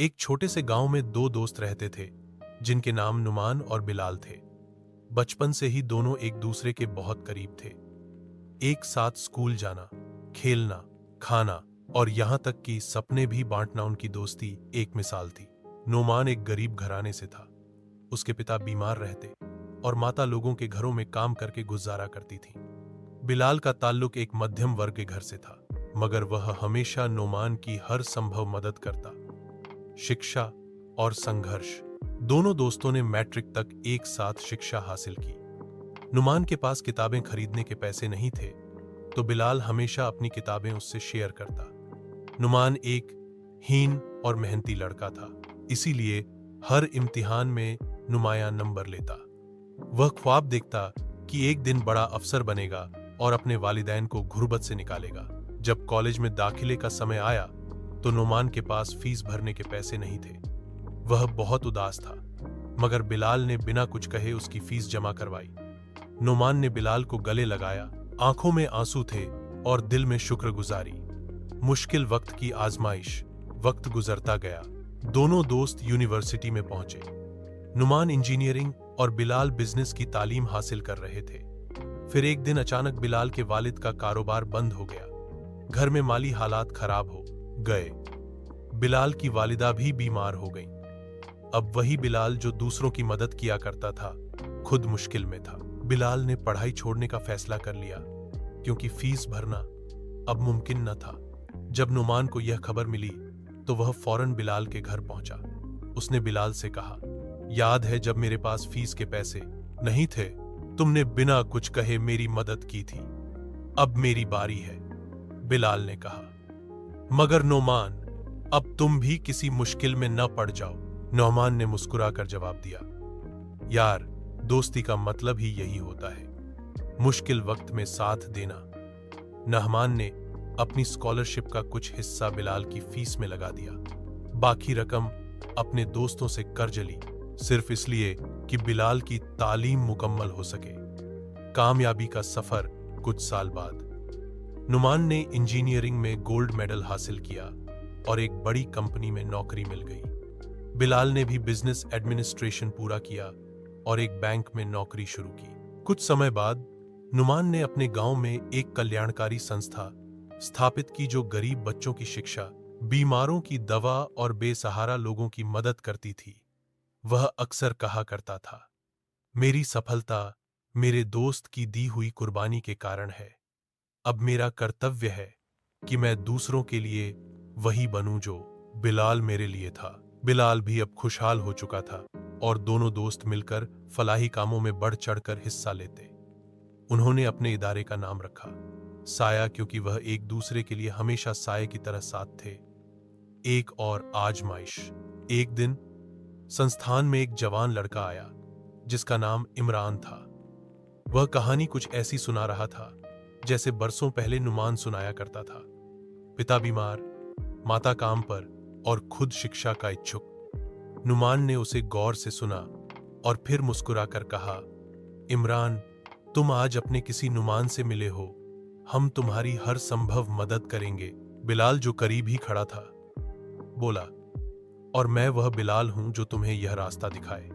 एक छोटे से गांव में दो दोस्त रहते थे जिनके नाम नुमान और बिलाल थे। बचपन से ही दोनों एक दूसरे के बहुत करीब थे। एक साथ स्कूल जाना, खेलना, खाना और यहां तक कि सपने भी बांटना उनकी दोस्ती एक मिसाल थी। नुमान एक गरीब घराने से था। उसके पिता बीमार रहते और माता लोगों के घरों में काम करके गुजारा करती थी। बिलाल का ताल्लुक एक मध्यम वर्ग के घर से था, मगर वह हमेशा नुमान की हर संभव मदद करता। शिक्षा और संघर्ष। दोनों दोस्तों ने मैट्रिक तक एक साथ शिक्षा हासिल की। नुमान के पास किताबें खरीदने के पैसे नहीं थे, तो बिलाल हमेशा अपनी किताबें उससे शेयर करता। नुमान एक हीन और मेहनती लड़का था, इसीलिए हर इम्तिहान में नुमाया नंबर लेता। वह ख्वाब देखता कि एक दिन बड़ा अफसर बनेगा और अपने वालिदैन को गुर्बत से निकालेगा। जब कॉलेज में दाखिले का समय आया तो नुमान के पास फीस भरने के पैसे नहीं थे। वह बहुत उदास था, मगर बिलाल ने बिना कुछ कहे उसकी फीस जमा करवाई। नुमान ने बिलाल को गले लगाया, आंखों में आंसू थे और दिल में शुक्रगुजारी। मुश्किल वक्त की आजमाइश। वक्त गुजरता गया। दोनों दोस्त यूनिवर्सिटी में पहुंचे। नुमान इंजीनियरिंग और बिलाल बिजनेस की तालीम हासिल कर रहे थे। फिर एक दिन अचानक बिलाल के वालिद का कारोबार बंद हो गया। घर में माली हालात खराब हो गए। बिलाल की वालिदा भी बीमार हो गईं। अब वही बिलाल जो दूसरों की मदद किया करता था, खुद मुश्किल में था। बिलाल ने पढ़ाई छोड़ने का फैसला कर लिया, क्योंकि फीस भरना अब मुमकिन न था। जब नुमान को यह खबर मिली तो वह फौरन बिलाल के घर पहुंचा। उसने बिलाल से कहा, याद है जब मेरे पास फीस के पैसे नहीं थे, तुमने बिना कुछ कहे मेरी मदद की थी। अब मेरी बारी है। बिलाल ने कहा, मगर नौमान, अब तुम भी किसी मुश्किल में न पड़ जाओ। नौमान ने मुस्कुराकर जवाब दिया, यार, दोस्ती का मतलब ही यही होता है, मुश्किल वक्त में साथ देना। नहमान ने अपनी स्कॉलरशिप का कुछ हिस्सा बिलाल की फीस में लगा दिया। बाकी रकम अपने दोस्तों से कर्ज ली, सिर्फ इसलिए कि बिलाल की तालीम मुकम्मल हो सके। कामयाबी का सफर। कुछ साल बाद नुमान ने इंजीनियरिंग में गोल्ड मेडल हासिल किया और एक बड़ी कंपनी में नौकरी मिल गई। बिलाल ने भी बिजनेस एडमिनिस्ट्रेशन पूरा किया और एक बैंक में नौकरी शुरू की। कुछ समय बाद नुमान ने अपने गांव में एक कल्याणकारी संस्था स्थापित की जो गरीब बच्चों की शिक्षा, बीमारों की दवा और बेसहारा लोगों की मदद करती थी। वह अक्सर कहा करता था, मेरी सफलता मेरे दोस्त की दी हुई कुर्बानी के कारण है। अब मेरा कर्तव्य है कि मैं दूसरों के लिए वही बनूं जो बिलाल मेरे लिए था। बिलाल भी अब खुशहाल हो चुका था और दोनों दोस्त मिलकर फलाही कामों में बढ़ चढ़कर हिस्सा लेते। उन्होंने अपने इदारे का नाम रखा साया, क्योंकि वह एक दूसरे के लिए हमेशा साये की तरह साथ थे। एक और आजमाइश। एक दिन संस्थान में एक जवान लड़का आया जिसका नाम इमरान था। वह कहानी कुछ ऐसी सुना रहा था जैसे बरसों पहले नुमान सुनाया करता था। पिता बीमार, माता काम पर और खुद शिक्षा का इच्छुक। नुमान ने उसे गौर से सुना और फिर मुस्कुराकर कहा, इमरान, तुम आज अपने किसी नुमान से मिले हो। हम तुम्हारी हर संभव मदद करेंगे। बिलाल, जो करीब ही खड़ा था, बोला, और मैं वह बिलाल हूं जो तुम्हें यह रास्ता दिखाए।